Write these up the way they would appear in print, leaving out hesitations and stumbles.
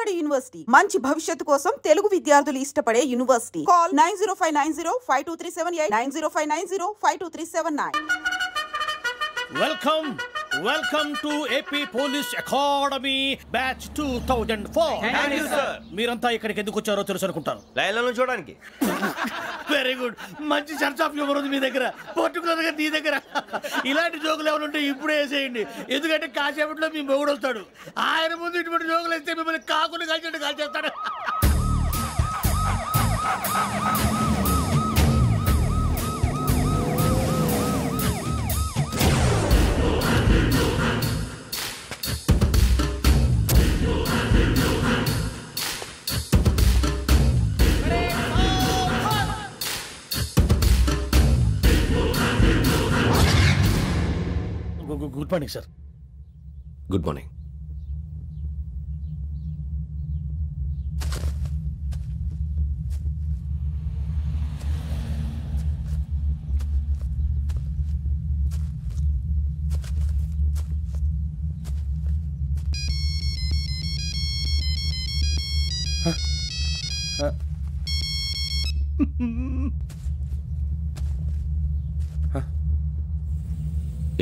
బాలబడి యూనివర్సిటీ మంచి భవిష్యత్తు కోసం తెలుగు విద్యార్థులు ఇష్టపడే university. Call 9059052378 9059052379. Welcome to AP police academy batch 2004. Thank you sir. మీరంతా ఇక్కడికి ఎందుకు వచ్చారో తెలుసు అనుకుంటాను. లైన్లను చూడడానికి. Very good. మంచి సెన్స్ ఆఫ్ హ్యూమర్ ఉంది మీ దగ్గర, పర్టికులర్ గా నీ దగ్గర. ఇలాంటి జోకులు ఏమైనా ఉంటే ఇప్పుడే వేసేయండి, ఎందుకంటే కాసేపట్లో మీ మొగుడు వస్తాడు. ఆయన ముందు ఇటువంటి జోకులు వేస్తే మిమ్మల్ని కాకుని కాల్చేట్టు కాల్చేస్తాడు. Good morning sir. Good morning.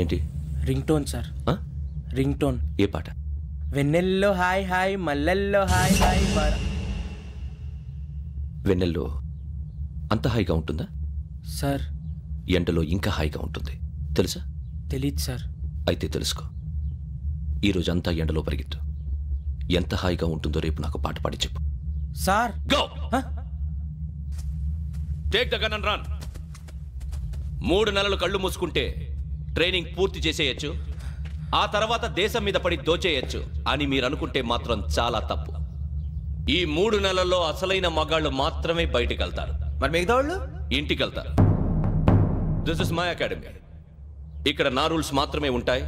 ఏంటి? Ring tone sir. Ring tone. ఏ పాట? వెన్నెల్లో హాయ్ హాయ్ మల్లెల్లో హాయ్ హాయ్. వెన్నెల్లో అంత హాయిగా ఉంటుందా సార్? ఎండలో ఇంకా హాయిగా ఉంటుంది తెలుసా? తెలీదు సార్. అయితే తెలుసుకో. ఈరోజు అంతా ఎండలో పరిగెత్తు. ఎంత హాయిగా ఉంటుందో రేపు నాకు పాట పాడి చెప్పు. Sir go. Take the gun and run. 3 నెలలు కళ్ళు మూసుకుంటే ట్రైనింగ్ పూర్తి చేసేయచ్చు, ఆ తర్వాత దేశం మీద పడి దోచేయచ్చు అని మీరు అనుకుంటే మాత్రం చాలా తప్పు. ఈ 3 నెలల్లో అసలైన మగాళ్ళు మాత్రమే బయటికి వెళ్తారు. మరి మిగతా వాళ్ళు ఇంటికి వెళ్తారు. This is my academy. ఇక్కడ నా రూల్స్ మాత్రమే ఉంటాయి.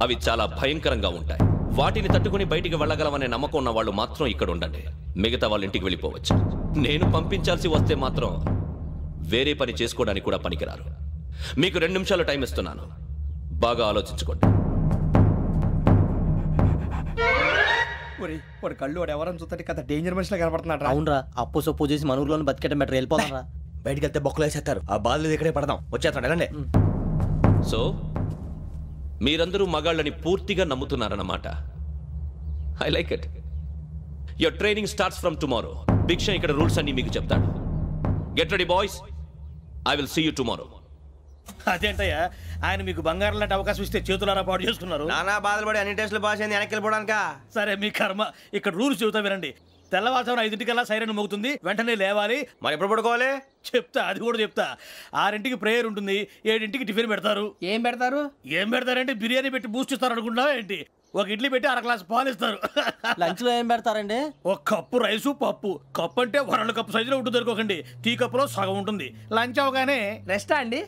అవి చాలా భయంకరంగా ఉంటాయి. వాటిని తట్టుకుని బయటికి వెళ్ళగలమనే నమ్మకం ఉన్న వాళ్ళు మాత్రం ఇక్కడ ఉండండి. మిగతా వాళ్ళు ఇంటికి వెళ్ళిపోవచ్చు. నేను పంపించాల్సి వస్తే మాత్రం వేరే పని చేసుకోవడానికి కూడా పనికిరారు. మీకు 2 నిమిషాలు టైం ఇస్తున్నాను, బాగా ఆలోచించుకోండి. వాడు కళ్ళు వాడు ఎవరైనా చూస్తే కదా డేంజర్ మనిషిలో కనపడుతున్నాడు. అవునరా, అప్పు సొప్పు చేసి మన ఊర్లో బతికేట బెటర్. వెళ్ళిపోతారా? బయటికి వెళ్తే బొక్కలు వేసేస్తారు. ఆ బాధలు ఇక్కడే పడదాం. వచ్చేస్తాడు వెళ్ళండి. సో మీరందరూ మగాళ్ళని పూర్తిగా నమ్ముతున్నారన్నమాట. I like it. Your training starts from tomorrow. Bhiksha ఇక్కడ రూల్స్ అన్ని మీకు చెప్తాడు. Get ready boys, I will see you tomorrow. అదేంటయ్యా, ఆయన మీకు బంగారం లాంటి అవకాశం ఇస్తే చేతులారా పాటు చేసుకున్నారు. నానా బాధలు పడి అన్ని టెస్టులు పాస్ అయింది, వెనక్కి వెళ్ళిపోవడానికా? సరే మీ కర్మ. ఇక్కడ రూల్స్ చెబుతా వినండి. తెల్లవారుజామున 5ంటికల్లా సైరన్ మోగుతుంది, వెంటనే లేవాలి. మరి ఎప్పుడు పడుకోవాలి? చెప్తా, అది కూడా చెప్తా. 6ంటికి ప్రేయర్ ఉంటుంది, 7ంటికి టిఫిన్ పెడతారు. ఏం పెడతారు? ఏం పెడతారంటే బిర్యానీ పెట్టి బూస్ట్ ఇస్తారు అనుకుంటున్నావా ఏంటి? ఒక ఇడ్లీ పెట్టి 1/2 గ్లాస్ పాలు ఇస్తారు. లంచ్ లో ఏం పెడతారండి? ఒక కప్పు రైసు పప్పు. కప్పు అంటే 1/2 కప్పు సైజులో ఉంటుంది అనుకోకండి. టీ కప్పులో సగం ఉంటుంది. లంచ్ అవగానే రెస్టా అండి?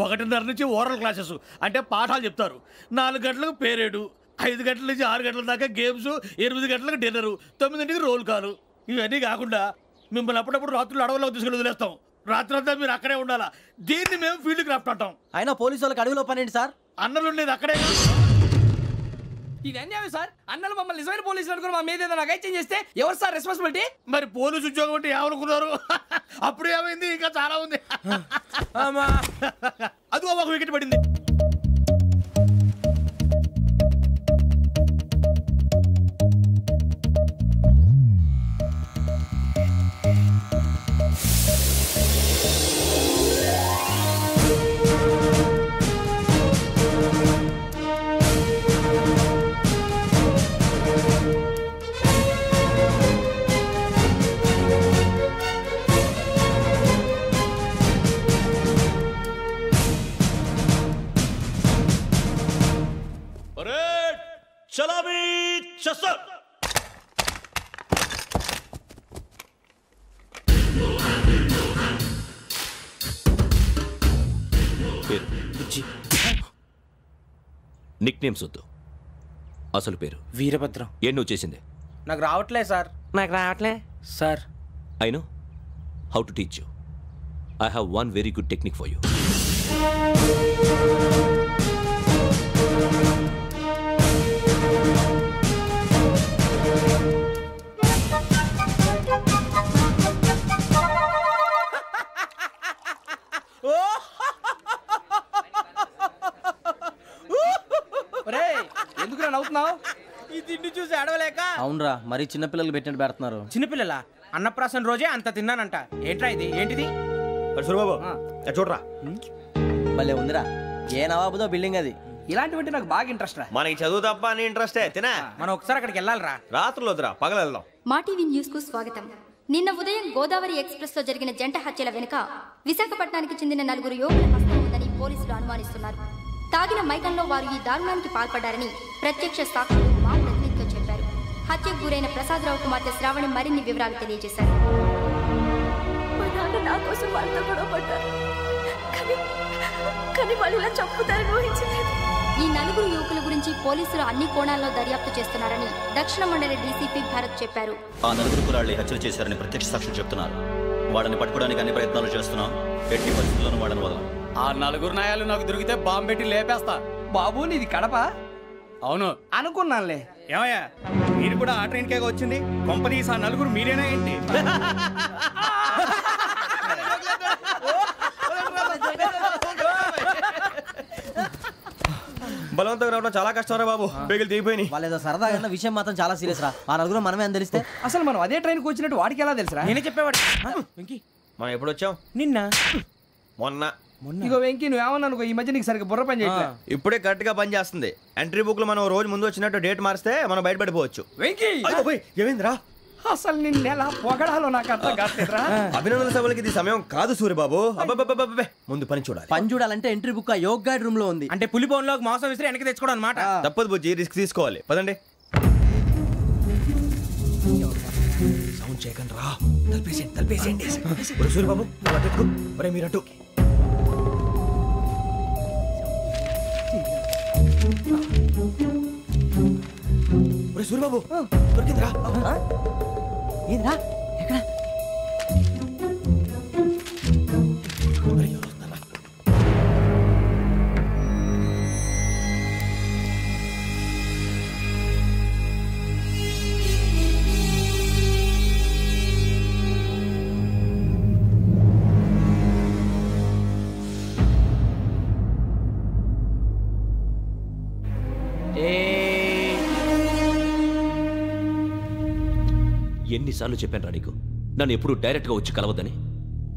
1:30 నుంచి ఓరల్ క్లాసెస్ అంటే పాఠాలు చెప్తారు. 4 గంటలకు పేరేడు, 5 గంటల నుంచి 6 గంటల దాకా గేమ్స్, 8 గంటలకు డిన్నరు, 9ంటికి రోల్ కాలు. ఇవన్నీ కాకుండా మిమ్మల్ని అప్పుడప్పుడు రాత్రులు అడవుల్లో తీసుకుని వదిలేస్తాం. రాత్రి అంతా మీరు అక్కడే ఉండాలా. దీన్ని మేము ఫీల్డ్ క్రాఫ్ట్ అంటాం. అయినా పోలీసు వాళ్ళకి అడవిలో పని ఏంటి సార్? అన్నలు ఉండేది అక్కడే. ఇది అన్యాయం సార్. అన్నలు మమ్మల్ని నిజమైన పోలీసులు అనుకుని మా మీద ఏదైనా నగైత్యం చేస్తే ఎవరు సార్ రెస్పాన్సిబిలిటీ? మరి పోలీసు ఉద్యోగం అంటే ఏమనుకున్నారు? అప్పుడు ఏమైంది, ఇంకా చాలా ఉంది. అది ఒక వికెట్ పడింది. చలామీ చసర్. నిక్ నేమ్స్ వద్దు, అసలు పేరు. వీరభద్రం. ఏం నువ్వు చేసింది? నాకు రావట్లే సార్. నాకు రావట్లే sir. I know how to teach you. I have one very good technique for you. ఏడుస్తున్నావు? ఈ తిండి చూసి ఏడవలేక. అవునరా, మరి చిన్నపిల్లలు పెట్టినట్టు పెడుతున్నారు. చిన్నపిల్లల అన్నప్రాసన రోజే అంత తిన్నానంట. ఏంట్రా ఇది? ఏంటిది? సూరిబాబు చూడరా, భలే ఉందిరా. ఏ నవాబుదో బిల్డింగ్ అది. ఇలాంటివంటే నాకు బాగా ఇంట్రెస్ట్ రా. మనకి చదువు తప్ప అని ఇంట్రెస్టే. తినా మనం ఒకసారి అక్కడికి వెళ్ళాలిరా. రాత్రులు వద్దురా, పగలు వెళ్దాం. మా టీవీ న్యూస్ కు స్వాగతం. నిన్న ఉదయం గోదావరి ఎక్స్ప్రెస్ లో జరిగిన జంట హత్యల వెనుక విశాఖపట్నానికి చెందిన 4 యువకుల హస్తం ఉందని పోలీసులు అనుమానిస్తున్నారు. తాగిన మైకంలో వారు ఈ దారుణానికి పాల్పడ్డారని ప్రత్యక్ష సాక్షులు మా ప్రతినిధితో చెప్పారు. హత్యకు గురైన ప్రసాదరావు కుమార్తె శ్రావణి మరిన్ని వివరాలు తెలియజేశారు. నా కోసం వాళ్ళతో గొడవ పడ్డారు, కానీ వాళ్ళు ఇలా చంపుతారని ఊహించలేదు. ఈ 4 యువకుల గురించి పోలీసులు అన్ని కోణాల్లో దర్యాప్తు చేస్తున్నారని దక్షిణ మండలి డీసీపీ భరత్ చెప్పారు. ఆ 4 కులాళ్ళని హత్యలు చేశారని ప్రత్యక్ష సాక్షులు చెప్తున్నారు. వాళ్ళని పట్టుకోవడానికి అన్ని ప్రయత్నాలు చేస్తున్నాం. ఎట్టి పరిస్థితుల్లోనూ వాళ్ళని వదలం. ఆ 4 నాయాలు నాకు దొరికితే బాంబు పెట్టి లేపేస్తా. బాబు నీది కడప? అవును అనుకున్నానులే. ఏమయ్యా, మీరు కూడా ఆ ట్రైన్ కేగా వచ్చింది? కంపెనీస్ ఆ 4 మీరేనా ఏంటి? బలవంతంగా రావడం చాలా కష్టం రా బాబు. బేగులు దిగిపోయినాయి. వాళ్ళేదో సరదాగా విషయం మాత్రం చాలా సీరియస్ రా. ఆ 4 మనమే అని తెలిస్తే అసలు మనం అదే ట్రైన్కి వచ్చినట్టు వాడికి ఎలా తెలుసురా? నేనే చెప్పేవాడు. వెంకీ, మనం ఎప్పుడు వచ్చాం? నిన్న మొన్న. ఇగో వెంకీ, నువ్వేమన్నా అనుకో, ఈ మధ్య నీకు సరిగ్గా బుర్ర పని చేయట్లే. ఇప్పుడే కరెక్ట్ గా పని చేస్తుంది. ఎంట్రీ బుక్ లో మనం రోజు ముందు వచ్చినట్టు డేట్ మారిస్తే మనం బయటపడిపోవచ్చు. వెంకీ, ఏమైందిరా? అసలు నిన్న ఎలా పొగడాలో నాకు అర్థం కాట్లేదురా. అభినందన సభలకి ఇది సమయం కాదు సూరిబాబు. అబ్బబ్బబ్బబ్బబ్బే, ముందు పని చూడాలి. పని చూడాలంటే ఎంట్రీ బుక్ ఆ యోగ్ గైడ్ రూమ్ లో ఉంది. అంటే పులి బోన్లోకి మాంసం విసిరి వెనక్కి తెచ్చుకోవడం అనమాట. తప్పదు బుజ్జి, రిస్క్ తీసుకోవాలి. పదండి. సౌండ్ చేయకండి రా. తలపేసేయండి. సూరిబాబు మీరు అటు. సూరిబాబు దొరికిందిరా. ఏంద్రా ఎక్కడ? ఎన్నిసార్లు చెప్పాను రా నీకు, నన్ను ఎప్పుడు డైరెక్ట్ గా వచ్చి కలవద్దని?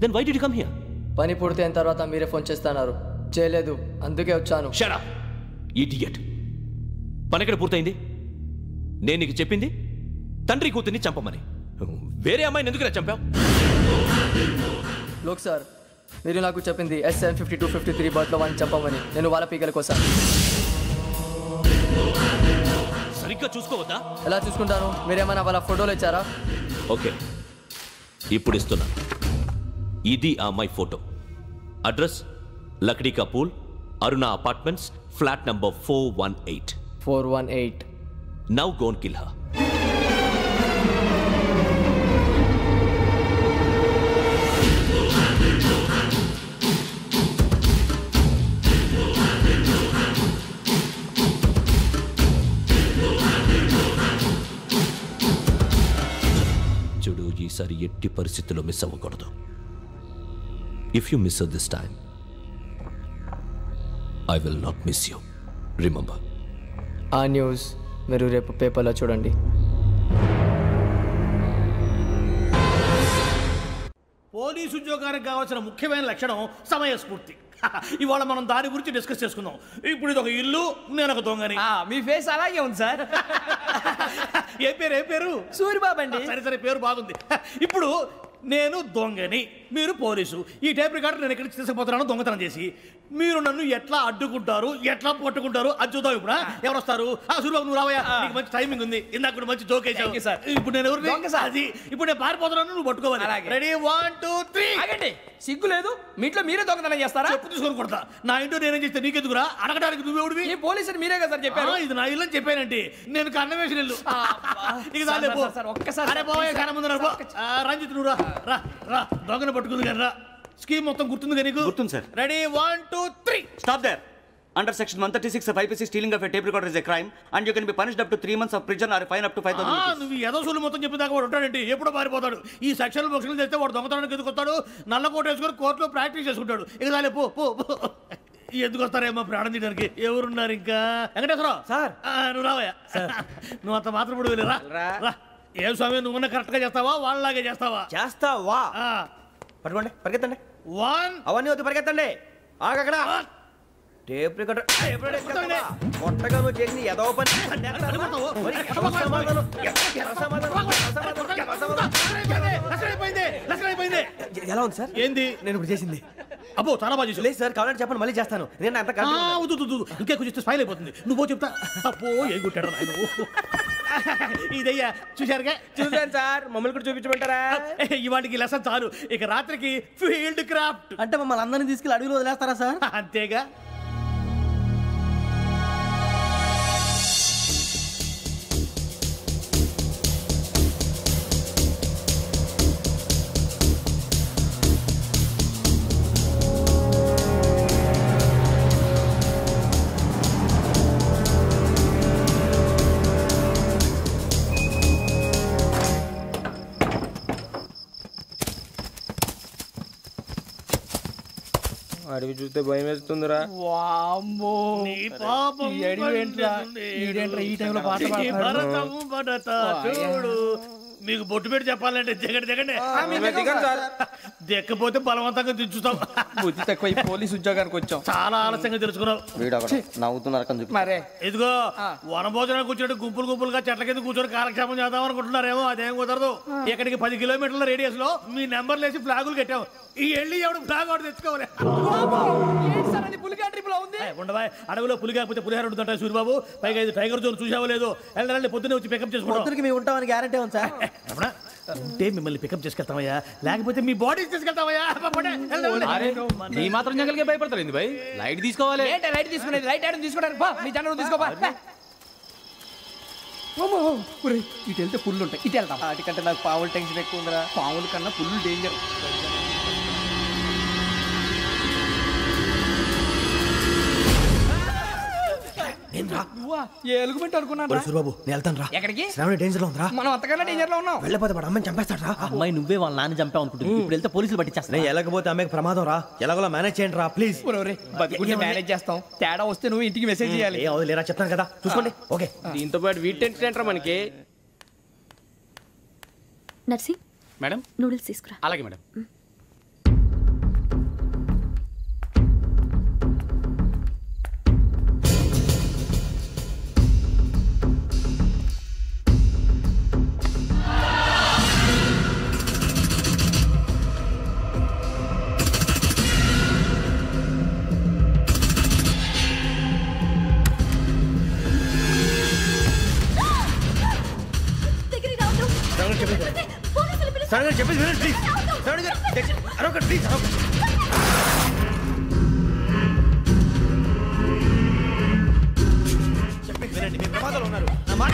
Then why did you come here? పని పూర్తయిన తర్వాత మీరే ఫోన్ చేస్తున్నారు. చేయలేదు, అందుకే వచ్చాను. Shut up idiot. పని ఎక్కడ పూర్తయింది? నేను నీకు చెప్పింది తండ్రి కూతుర్ని చంపమని. వేరే అమ్మాయిని ఎందుకు చంపావు? లోక్ సార్, మీరు నాకు చెప్పింది SN5253 బర్త్లో వాడిని చంపమని. నేను వాళ్ళ పీకల కోసం. సరిగ్గా చూసుకోవద్దా? ఎలా చూసుకుంటాను? మీరేమైనా వాళ్ళ ఫోటోలు ఇచ్చారా? ఓకే, ఇప్పుడు ఇస్తున్నా. ఇది ఆ అమ్మాయి ఫోటో. అడ్రస్ లక్డీ కా pool, Aruna apartments, flat number 418. 418. Now go and kill her. చూడు, ఈసారి ఎట్టి పరిస్థితుల్లో మిస్ అవ్వకూడదు. If you miss this time, I will not miss you. Remember. ఆ న్యూస్ మీరు రేపు పేపర్లో చూడండి. పోలీసు ఉద్యోగానికి కావాల్సిన ముఖ్యమైన లక్షణం సమయస్ఫూర్తి. ఇవాళ మనం దాని గురించి డిస్కస్ చేసుకుందాం. ఇప్పుడు ఇది ఒక ఇల్లు, నేను ఒక దొంగని. మీ ఫేస్ అలాగే ఉంది సార్. ఏ పేరు? సూరిబాబు అండి. సరే, పేరు బాగుంది. ఇప్పుడు నేను దొంగని, మీరు పోలీసు. ఈ టైప్ రికార్డు నేను ఎక్కడికి తీసుకుపోతున్నాను దొంగతనం చేసి. మీరు నన్ను ఎట్లా అడ్డుకుంటారు, ఎట్లా పట్టుకుంటారు అది చూద్దాం. ఇప్పుడు ఎవరు వస్తారు? సూరిబాబు నువ్వు రావయ్యా, నీకు మంచి టైమింగ్ ఉంది. ఇందాక కూడా మంచి జోక్ వేసావు సార్. ఇప్పుడు నేను ఎవరు? అది ఇప్పుడు నేను పారిపోతున్నాను, నువ్వు పట్టుకోవాలి. రెడీ 1 2 3. ఆగండి, సిగ్గు లేదు? మీ ఇంట్లో మీరే దొంగతనం చేస్తారా? చెప్పు తీసుకొని కొడతా. నా ఇంట్లో నేనేం చేస్తే నీకెందుకురా? అడగడానికి నువ్వెవడివి? ఈ పోలీసులు మీరే కదా సార్ చెప్పారు. ఇది నా ఇల్లు అని చెప్పానంటే నేను కన్నం వేసిన ఇల్లు. ఒక్కసారి రంజిత్ నువ్వు రా, దొంగను పట్టుకుంది కానీ రా. స్కీమ్ మొత్తం గుర్తుంది కానీ నీకు? గుర్తుంది sir. Ready 1 2 3. Stop there. Under section 136 of IPC, stealing of a tape recorder is a crime and you can be punished up to 3 months of prison or a fine up to 5,000 rupees. నువ్వు ఏదో సూలు మొత్తం చెప్పేదాకా వాడు ఉంటాడంటే ఎప్పుడో పారిపోతాడు. ఈ సెక్షన్లు బొక్షన్లు చేస్తే వాడు దొంగతనానికి ఎదుకొస్తాడు. నల్ల కోట వేసుకొని కోర్టులో ప్రాక్టీస్ చేసుకుంటాడు. ఇక చాలే, పో. ఎందుకు వస్తారేమో ప్రాణం తీయడానికి. ఎవరున్నారు ఇంకా? వెంకటేశ్వరరావు సార్. నువ్వు రావయ్యా. నువ్వు అంత మాత్రం ఇప్పుడు వెళ్ళి రా. ఏం స్వామి, నువ్వు కరెక్ట్ గా చేస్తావా వాళ్ళలాగే చేస్తావా? చేస్తావా? పట్టుకోండి, పరిగెత్తండి. అవన్నీ వద్దు, పరిగెత్తండి. ఆగక్కడ టేప్ రికార్డర్ కొట్టగా నువ్వు చేసి ఏదో పని ఎలా ఉంది సార్? ఏంది నేను ఇప్పుడు చేసింది? అబ్బో చాలా బాగా చేసావు. లేదు సార్, కావాలంటే చెప్పండి, మళ్ళీ చేస్తాను. నేను అంత ఇంకే కొంచెం స్మైల్ అయిపోతుంది. నువ్వు చెప్తా. అబ్బో ఏం కొట్టాడు ఇదయ్యా. చూశారుగా? చూసాను సార్. మమ్మల్ని కూడా చూపించమంటారా? ఇవాటికి లెసన్ చాలు. ఇక రాత్రికి ఫీల్డ్ క్రాఫ్ట్. అంటే మమ్మల్ని అందరినీ తీసుకెళ్ళి అడుగులో వదిలేస్తారా సార్? అంతేగా. అడవి చూస్తే భయం వేస్తుందిరా. చూడు, మీకు బొట్టు పెట్టి చెప్పాలంటే దిగండి. దిక్కపోతే బలవంతంగా దించుతాం. బుద్ధి తక్కువ పోలీస్ ఉద్యోగానికి వచ్చాం. చాలా ఆలస్యంగా తెలుసుకున్నావు. నవ్వుతున్నారు. మరే ఇదిగో వనభోజనానికి కూర్చోటి గుంపులుగా చెట్ల కింద కూర్చొని కాలక్షేపం చేద్దాం అనుకుంటున్నారేమో. అదేం కుదరదు. ఇక్కడికి 10 కిలోమీటర్ల రేడియస్ లో మీ నెంబర్లు వేసి ఫ్లాగులు కట్టాం. ఈ వెళ్ళి ఎవడు ఫ్లాగ్ ఒకటి తెచ్చుకోవాలి. ఉండవా, అడవిలో పులి కాకపోతే పులిహార ఉంటుందంట సూరిబాబు. పైగా ఇది టైగర్ జోన్ చూసావో లేదో. వెళ్ళాలి, పొద్దున్నే వచ్చి పికప్ చేసుకుంటాం. మేము ఉంటామని గ్యారంటీ ఉంది సార్. ఉంటే మిమ్మల్ని పికప్ చేసుకెళ్తామయ్యా, లేకపోతే మీ బాడీ తీసుకెళ్తామయ్యా. నీ మాత్రం జంగల్కే భయపడతారు ఏంది భయ్? లైట్ తీసుకోవాలి. లైట్ తీసుకునేది లైట్ ఐటమ్ తీసుకోవడానికి మీ జనరల్ తీసుకోవా. ఇటు వెళ్తే పుల్లు ఉంటాయి, ఇటు వెళ్తాం. వాటికంటే నాకు పావులు టెన్షన్ ఎక్కువ ఉందిరా. పాముల కన్నా పుల్లు డేంజర్. ఎలుగుబెట్టి అనుకున్నాను. సూరిబాబు నేను వెళ్తాను రా. ఎక్కడికి? శ్రావణి డేంజర్ లో ఉందిరా. మనం అంతకన్నా డేంజర్ లో ఉన్నాం. వెళ్ళపోతే వాడు అమ్మని చంపేస్తాడు రా. అమ్మాయి నువ్వే వాళ్ళ నాన్న చంపావు అనుకుంటుంది. ఇప్పుడు వెళ్తే పోలీసులు పట్టించేస్తా. నేను వెళ్ళకపోతే అమ్మాయికి ప్రమాదం రా. ఎలాగోలా మేనేజ్ చేయండి రా ప్లీజ్. బతుకుంటే మేనేజ్ చేస్తాం. తేడా వస్తే నువ్వు ఇంటికి మెసేజ్ చేయాలి. ఏ లేరా చెప్తాను కదా, చూసుకోండి. ఓకే. దీంతో పాటు వీటి టెంట్ మనకి. నర్సి మేడం నూడిల్స్ తీసుకురా. అలాగే మేడం. చెప్పేసి ప్లీజ్. అరొక ప్లీజ్. చెప్పేసి వినండి, మీ ప్రమాదాలు ఉన్నారు. నా మాట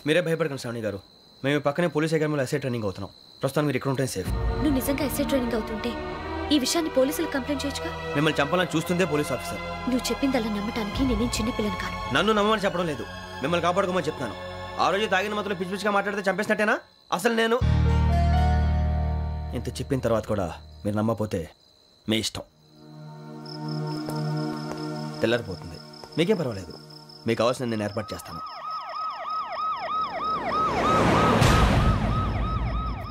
మీరే భయపడకండి శ్రావణి గారు. మేము పక్కనే పోలీస్ అకాడమీలో ఎస్ఐ ట్రైనింగ్ అవుతున్నాం. ప్రస్తుతం మీరు ఇక్కడ ఉంటే సేఫ్. నువ్వు నిజంగా ఎస్ఐ ట్రైనింగ్ అవుతుంటే ఈ విషయాన్ని పోలీసులకు కంప్లైంట్ చేయొచ్చుగా. మిమ్మల్ని చంపాలని చూస్తుందే పోలీస్ ఆఫీసర్. నువ్వు చెప్పిందల్లా నమ్మటానికి నేనేం చిన్నపిల్లని కాను. నన్ను నమ్మమని చెప్పడం లేదు, మిమ్మల్ని కాపాడుకోమని చెప్తాను. ఆ రోజు తాగిన మాత్రం పిచ్చి పిచ్చిగా మాట్లాడితే చంపేసినట్టేనా? అసలు నేను ఇంత చెప్పిన తర్వాత కూడా మీరు నమ్మకపోతే మీ ఇష్టం. తెల్లారిపోతుంది, మీకేం పర్వాలేదు. మీకు కావాల్సిన నేను ఏర్పాటు చేస్తాను.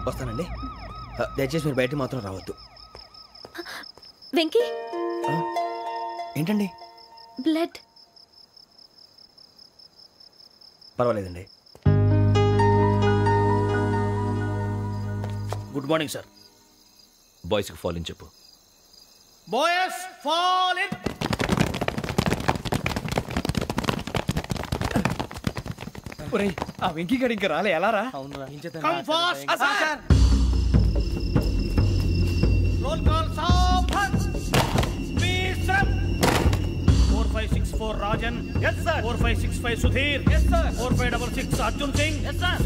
వస్తానండి. దయచేసి మీరు బయటకు మాత్రం రావద్దు. వెంకీ ఏంటండి? బ్లడ్. పర్వాలేదండి. Good morning sir. బాయ్స్కి ఫాలో చెప్పు. Boys fall in. ఒరేయ్ ఆ వెంకీ గడి ఇంకా రాలే ఎలా రా? Come fast sir. Roll call సావధాన్. విశ్రమ్. 4564 Rajan. yes sir. 4565 Sudheer. yes sir. 4566 Arjun Singh. yes sir.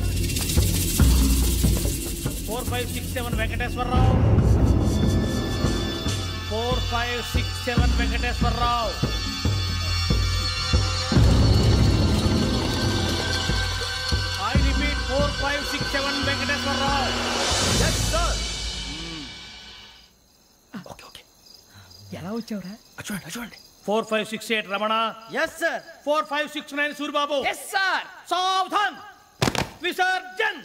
4567 Venkateswararao. 4567 Venkateswararao. I repeat 4567 Venkateswararao. yes sir. Okay ఎలా వచ్చావురా? చూడండి 4568 Ramana. Yes sir. 4569 Suribabu. Yes sir. సావధాన్. విసర్జన్.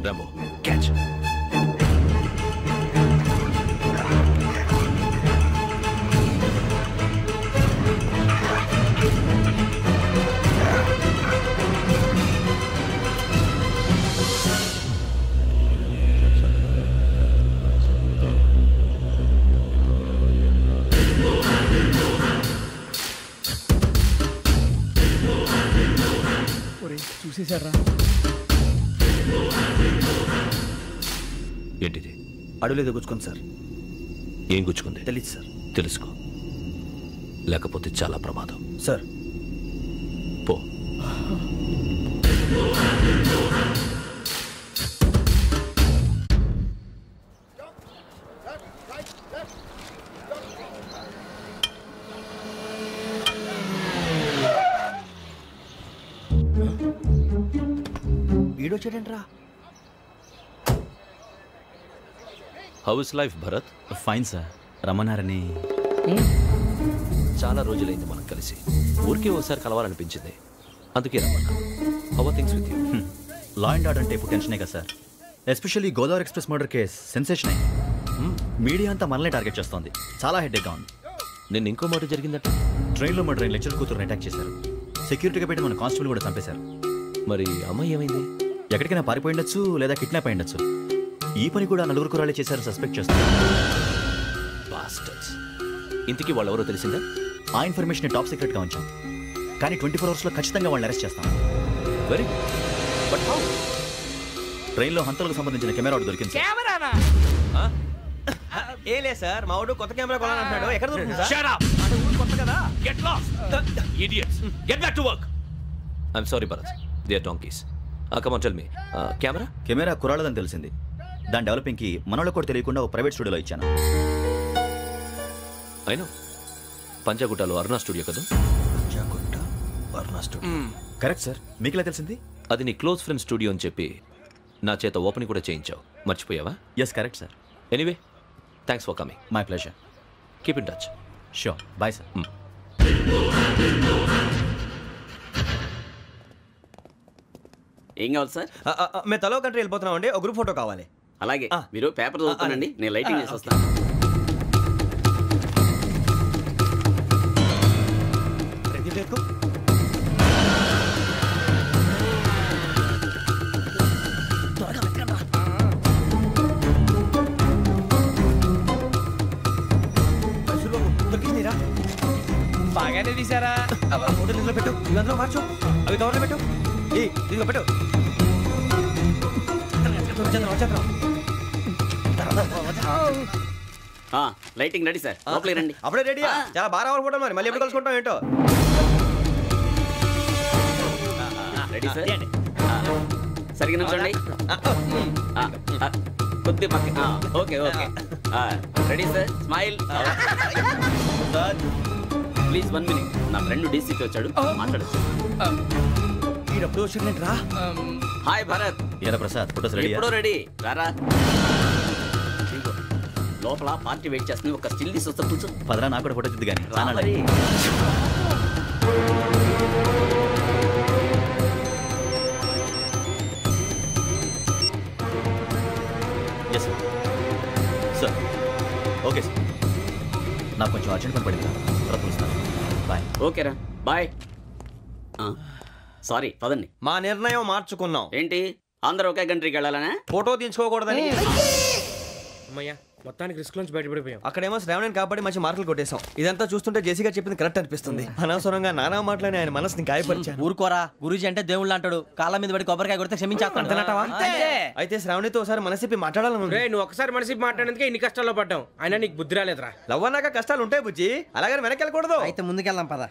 Rambo, catch. ఒరేయ్ చూసేశారా? ఏంటిది? అడవిలో గుచ్చుకుంది సార్. ఏం గుచ్చుకుంది? తెలీదు సార్. తెలుసుకో, లేకపోతే చాలా ప్రమాదం. సార్ పో. వీడొచ్చాడంట్రా. How is life Bharat? Fine sir. రమ్మన్నారని. చాలా రోజులైంది మనం కలిసి. ఊరికే ఒకసారి కలవాలనిపించింది, అందుకే రమ్మన్నా. How are things with you? Law and order అంటే ఇప్పుడు టెన్షనే కదా sir. Especially Godavari express murder case sensation అయింది. మీడియా అంతా మనల్ని టార్గెట్ చేస్తోంది. చాలా హెడ్ఏక్గా ఉంది. నిన్న ఇంకో మాట జరిగిందట. ట్రైన్లో మా ట్రైన్ లెక్చర్ కూతురుని అటాక్ చేశారు. సెక్యూరిటీగా పెట్టి మన కానిస్టేబుల్ కూడా చంపేశారు. మరి అమ్మాయి ఏమైంది? ఎక్కడికైనా పారిపోయి ఉండొచ్చు, లేదా కిడ్నాప్ అయి ఉండొచ్చు. ఈ పని కూడా నలుగురు కురాలే చేశారు సస్పెక్ట్ చేస్తారు. బాస్టర్స్. ఇంతకీ వాళ్ళెవరో తెలిసిందా? ఆ ఇన్ఫర్మేషన్ టాప్ సీక్రెట్గా ఉంచాం, కానీ 24 అవర్స్లో ఖచ్చితంగా వాళ్ళని అరెస్ట్ చేస్తాం. Very but how? ట్రైన్లో హంతలకు సంబంధించిన కెమెరా ఒకటి దొరికింది సార్. కెమెరానా? ఏ లే సార్, మా వాడు కొత్త కెమెరా కొనాలంటున్నాడు. ఎక్కడ దొరుకుతుంది సార్? Shut up! కొత్త కదా. Get lost! Idiots! Get back to work! I'm sorry, Bharat. They are donkeys. Come on, tell me. Camera? Camera కురాలదని తెలిసింది. దాని డెవలపింగ్కి మనోళ్ళకి కూడా తెలియకుండా ఒక ప్రైవేట్ స్టూడియోలో ఇచ్చాను. I know. పంజాగుట్టలో అరుణ స్టూడియో కదా? పంజాగుట్ట అరుణ స్టూడియో. Correct sir. మీకు ఎలా తెలిసింది? అది నీ క్లోజ్ ఫ్రెండ్ స్టూడియో అని చెప్పి నా చేత ఓపెనింగ్ కూడా చేయించావు. మర్చిపోయావా? Yes correct sir. Anyway, thanks for coming. My pleasure. Keep in touch. Sure. Bye sir. ఏం కావాలి సార్? మేము తలో కంట్రీ వెళ్ళిపోతున్నాం అండి. ఒక గ్రూప్ ఫోటో కావాలి. అలాగే, మీరు పేపర్ చదువుతానండి, నేను లైటింగ్ చేసి వస్తాను. బాగానే తీసారా? ఫోటో ఇందులో పెట్టు, ఇవి అందులో మార్చు, అవి కవర్లో పెట్టు. ఇదిగో పెట్టు. లైటింగ్ రెడీ సార్, లోపలికి రండి. అప్పుడే రెడీ? చాలా బాగా రావాలి ఫోటో. మరి మళ్ళీ ఎప్పుడు కలుసుకుంటాం ఏంటో. Ready sir. సరిగ్గా నుంచోండి. కొద్ది పక్క. Okay okay. Ready sir. Smile. Please 1 minute. నా ఫ్రెండ్ డీసీకి వచ్చాడు, మాట్లాడచ్చు. హాయ్ భరత్. ఏరా ప్రసాద్, ఫోటోస్ రెడీ? ఎప్పుడో రెడీ. రారా. లోపల పార్టీ వెయిట్ చేస్తుంది, ఒక స్టిల్ తీసి వస్తా, కూర్చో. పదరా, నాకు కూడా ఫోటో తిద్ది కానీ. Yes sir. Sir okay sir. నాకు కొంచెం అర్జెంట్ పని పడింది, తర్వాత పిలుస్తాను. బాయ్. ఓకేరా బాయ్. సారీ పదండి. మా నిర్ణయం మార్చుకున్నాం. ఏంటి అందరూ ఒకే కంట్రీకి వెళ్ళాలనే? ఫోటో తీసుకోకూడదని. అమ్మయ్యా మొత్తానికి రిస్క్ నుంచి బయటపడిపోయాం. అక్కడేమో శ్రావణిని కాబట్టి మంచి మార్కులు కొట్టేశాం. ఇదంతా చూస్తుంటే జేసీగా చెప్పింది కరెక్ట్ అనిపిస్తుంది. అనవసరంగా నానా మాటలని ఆయన మనసుని గాయపరిచాను. ఊరుకోరా, గురూజీ అంటే దేవుళ్ళు అంటాడు. కాళ్ళ మీద పడి కొబ్బరికాయ కొడితే క్షమించేస్తాను. అయితే శ్రావణితో ఒకసారి మనసిప్పి మాట్లాడాలను. నువ్వు ఒకసారి మనసి మాట్లాడేందుకే ఇన్ని కష్టాల్లో పడ్డాం. అయినా నీకు బుద్ధి రాలేదురా. లవ్ అన్నాక కష్టాలు ఉంటాయి బుజ్జి, అలాగని వెనక్కి వెళ్ళకూడదు. అయితే ముందుకెళ్దాం పద.